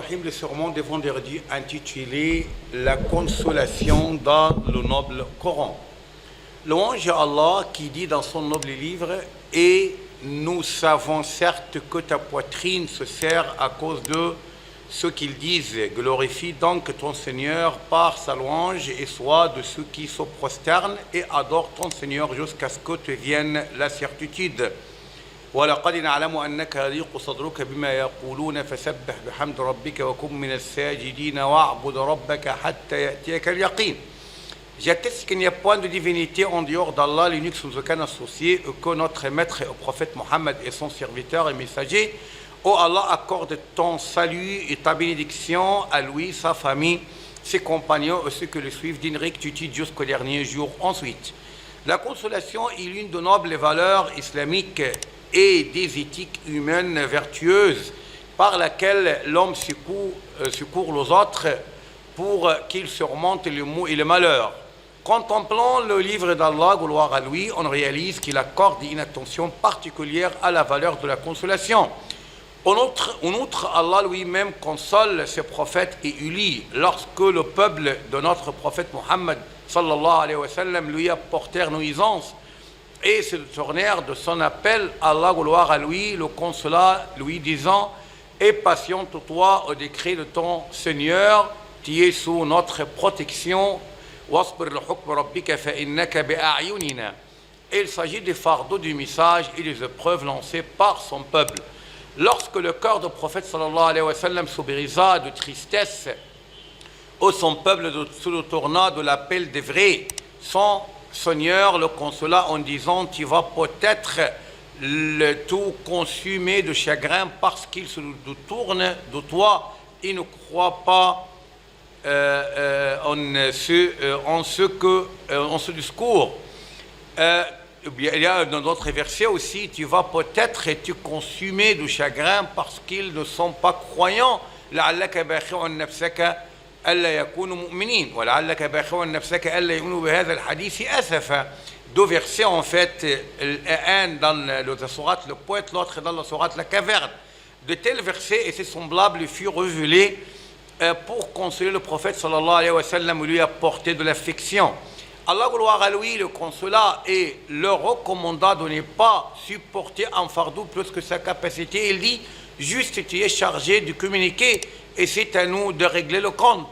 Rahim, le sermon de vendredi intitulé La consolation dans le noble Coran. Louange à Allah qui dit dans son noble livre: et nous savons certes que ta poitrine se serre à cause de ce qu'ils disent. Glorifie donc ton Seigneur par sa louange et sois de ceux qui se prosternent et adorent ton Seigneur jusqu'à ce que te vienne la certitude. ولقد نعلم أنك يضيق صدرك بما يقولون فسبح بحمد ربك وكن من الساجدين واعبد ربك حتى يأتيك اليقين. J'atteste qu'il n'y a point de divinité en dehors d'Allah, l'unique sans aucun associé, que notre maître et au prophète Mohammed et son serviteur et messager. Ô Allah, accorde ton salut et ta bénédiction à lui, sa famille, ses compagnons et ceux qui le suivent d'une rectitude jusqu'au dernier jour. Ensuite, la consolation est l'une de nobles valeurs islamiques et des éthiques humaines vertueuses par laquelle l'homme secourt les autres pour qu'ils surmontent le maux et le malheur. Contemplant le livre d'Allah, gloire à lui, on réalise qu'il accorde une attention particulière à la valeur de la consolation. En outre, Allah lui-même console ses prophètes et Uli lorsque le peuple de notre prophète Mohammed sallallahu alayhi wa sallam lui apportèrent nuisance et se tournèrent de son appel. Allah, gloire à lui, le consola, lui disant: et patiente-toi au décret de ton Seigneur, tu es sous notre protection. Il s'agit des fardeaux du message et des épreuves lancées par son peuple. Lorsque le cœur du prophète sallallahu alayhi wa sallam se brisa de tristesse, où son peuple se retourna de l'appel des vrais, son Seigneur le consola en disant: tu vas peut-être le tout consumer de chagrin parce qu'il se détourne de toi et ne croit pas en ce discours. Il y a dans d'autres versets aussi: tu vas peut-être être consumé de chagrin parce qu'ils ne sont pas croyants. لعلك باخع نفسك ألا يكونوا مؤمنين ولعلك باخع نفسك ألا يؤمنوا بهذا الحديث أسفا. Deux versets en fait, un dans la sourate le poète, l'autre dans la sourate la caverne. De tels versets et ses semblables furent révélés pour consoler le prophète sallallahu alayhi wa sallam, lui apporter de l'affection. Allah, gloire à lui, le consola et le recommanda de ne pas supporter un fardeau plus que sa capacité. Il dit: juste tu es chargé de communiquer et c'est à nous de régler le compte.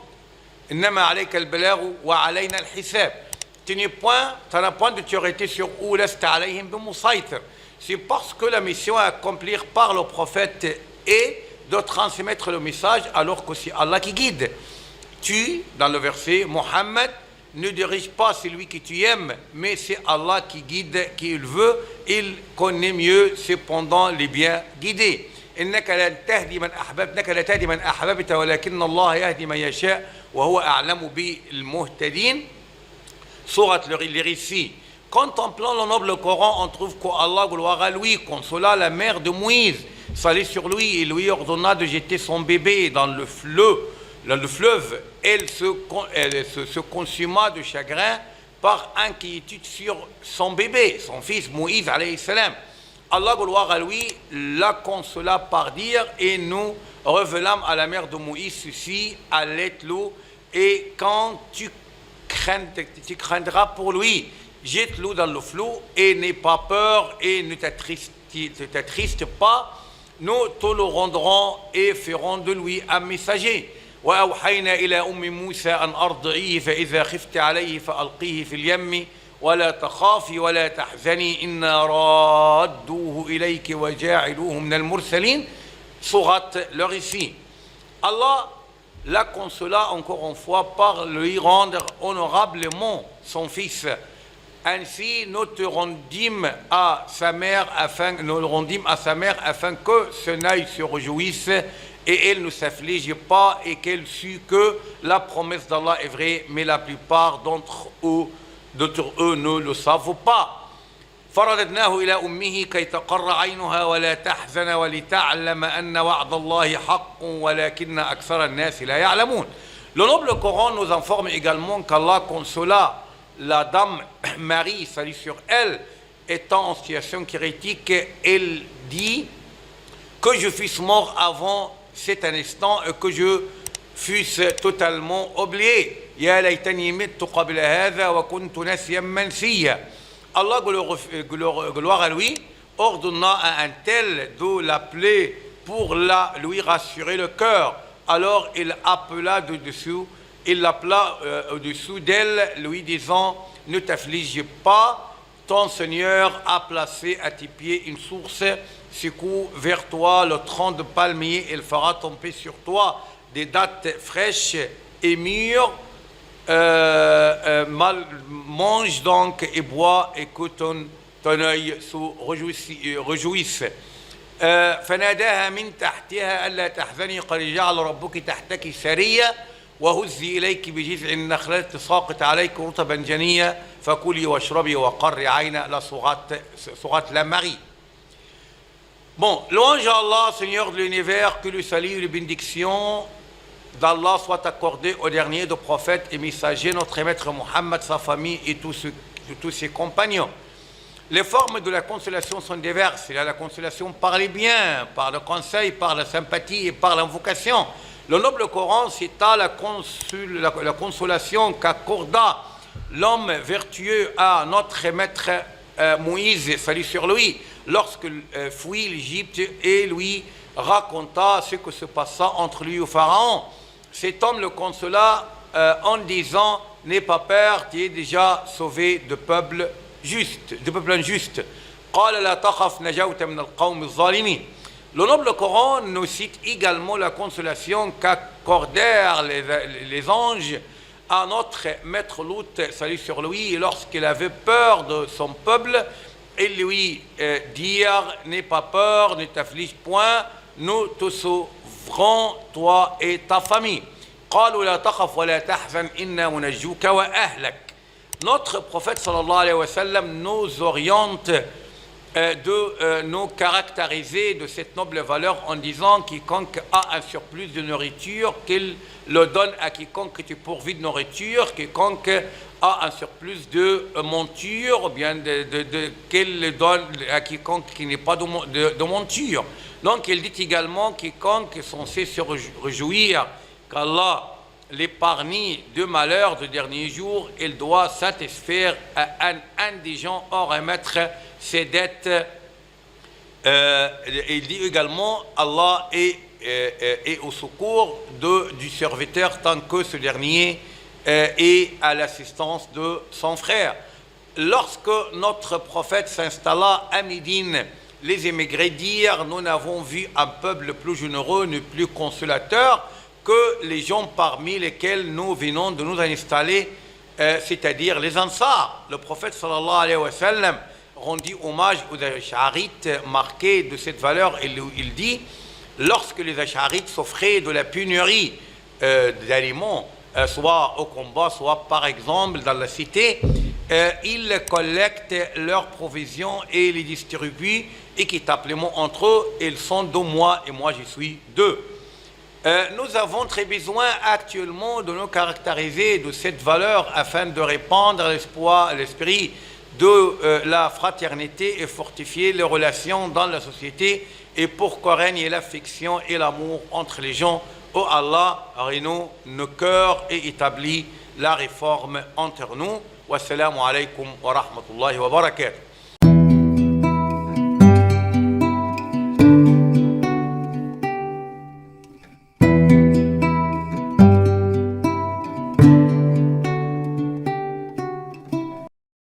إنما عليك البلاغ وعلينا الحساب. Tu n'as point d'autorité sur eux, لست عليهم بمسيطر. C'est parce que la mission à accomplir par le prophète est de transmettre le message, alors que c'est Allah qui guide. Tu, dans le verset, Mohammed, ne dirige pas celui que tu aimes, mais c'est Allah qui guide qui il veut. Il connaît mieux cependant les bien guidés. إنك لا تهدي من أحببت ولكن الله يهدي من يشاء وهو أعلم بالمهتدين. Sourate les récits. Contemplant le noble Coran, on trouve qu'Allah, gloire à lui, consola la mère de Moïse, salut sur lui, et lui ordonna de jeter son bébé dans le fleuve. Elle se consuma de chagrin par inquiétude sur son bébé, son fils Moïse alayhi salam. Allah, gloire à lui, la consola par dire: et nous revelâmes à la mère de Moïse ceci, allaite-le, et quand tu craindras pour lui, jette-le dans le flot et n'aie pas peur et ne t'attriste pas, nous te le rendrons et ferons de lui un messager. وأوحينا إلى أم موسى أن أرضعيه فإذا خفت عليه فألقيه في اليم ولا تخافي ولا تحزني إنا رادوه إليك وجاعلوه من المرسلين. Sourate le récit. Allah la consola encore une fois par lui rendre honorablement son fils. Ainsi nous le rendîmes à sa mère afin que son œil se réjouisse et elle ne s'afflige pas et qu'elle sût que la promesse d'Allah est vraie, mais la plupart d'entre eux ne le savent pas. فرددناه إلى أمه كي تقر عينها ولا تحزن ولتعلم أن وعد الله حق ولكن أكثر الناس لا يعلمون. Le noble Coran nous informe également qu'Allah consola la dame Marie, salut sur elle, étant en situation critique. Elle dit: que je fusse mort avant c'est un instant que je fusse totalement oublié. Ya laytani mittu qabla hadha wa kuntu nasiyan mansiya. Allah, gloire à lui, ordonna à un tel de l'appeler pour lui rassurer le cœur. Alors il appela il l'appela au-dessous d'elle, lui disant: ne t'afflige pas, ton Seigneur a placé à tes pieds une source, secoue vers toi le tronc de palmier, il fera tomber sur toi des dattes fraîches et mûres. Mange donc et bois et que ton œil se réjouisse. فناداها من تحتها ألا تحزني قد جعل ربك تحتك سريا وهزي إليك بجذع النخلة تساقط عليك رطبا جنيا فكلي واشربي وقري عين la sourate la Marie. Bon, louange à Allah, Seigneur de l'univers, que le salut et les bénédictions d'Allah soient accordées au dernier des prophètes et messagers, notre maître Mohammed, sa famille et tous ses compagnons. Les formes de la consolation sont diverses. Il y a la consolation par les biens, par le conseil, par la sympathie et par l'invocation. Le noble Coran cita la consolation qu'accorda l'homme vertueux à notre maître Moïse, salut sur lui, lorsqu'il fuit l'Égypte et lui raconta ce que se passa entre lui et le Pharaon. Cet homme le consola en disant: n'aie pas peur, tu es déjà sauvé de peuple injuste. Le noble Coran nous cite également la consolation qu'accordèrent les anges à notre maître Lut, salut sur lui, lorsqu'il avait peur de son peuple, et lui dirent: n'aie pas peur, ne t'afflige point, nous te sauverons, toi et ta famille. Notre prophète sallallahu alayhi wa sallam nous oriente de nous caractériser de cette noble valeur en disant: quiconque a un surplus de nourriture, qu'il le donne à quiconque est pourvu de nourriture, quiconque a un surplus de monture, ou bien qu'il le donne à quiconque qui n'est pas de monture. Donc il dit également: quiconque est censé se réjouir qu'Allah l'épargne de malheur de dernier jour, il doit satisfaire à un indigent ou remettre ses dettes. Il dit également: Allah est au secours du serviteur tant que ce dernier est à l'assistance de son frère. Lorsque notre prophète s'installa à Médine, les émigrés dirent: nous n'avons vu un peuple plus généreux ni plus consolateur que les gens parmi lesquels nous venons de nous installer, c'est-à-dire les Ansar. Le prophète sallallahu alayhi wa sallam rendit hommage aux Ash'arites marqués de cette valeur. Il dit: lorsque les Ash'arites souffraient de la pénurie d'aliments, soit au combat, soit par exemple dans la cité, ils collectent leurs provisions et les distribuent équitablement entre eux. Ils sont 2 mois et moi je suis 2. Nous avons très besoin actuellement de nous caractériser de cette valeur afin de répandre l'esprit de la fraternité et fortifier les relations dans la société, et pour que règne l'affection et l'amour entre les gens. Oh Allah, rénove nos cœurs et établit la réforme entre nous. Wassalamu alaikum wa rahmatullahi wa barakatuh.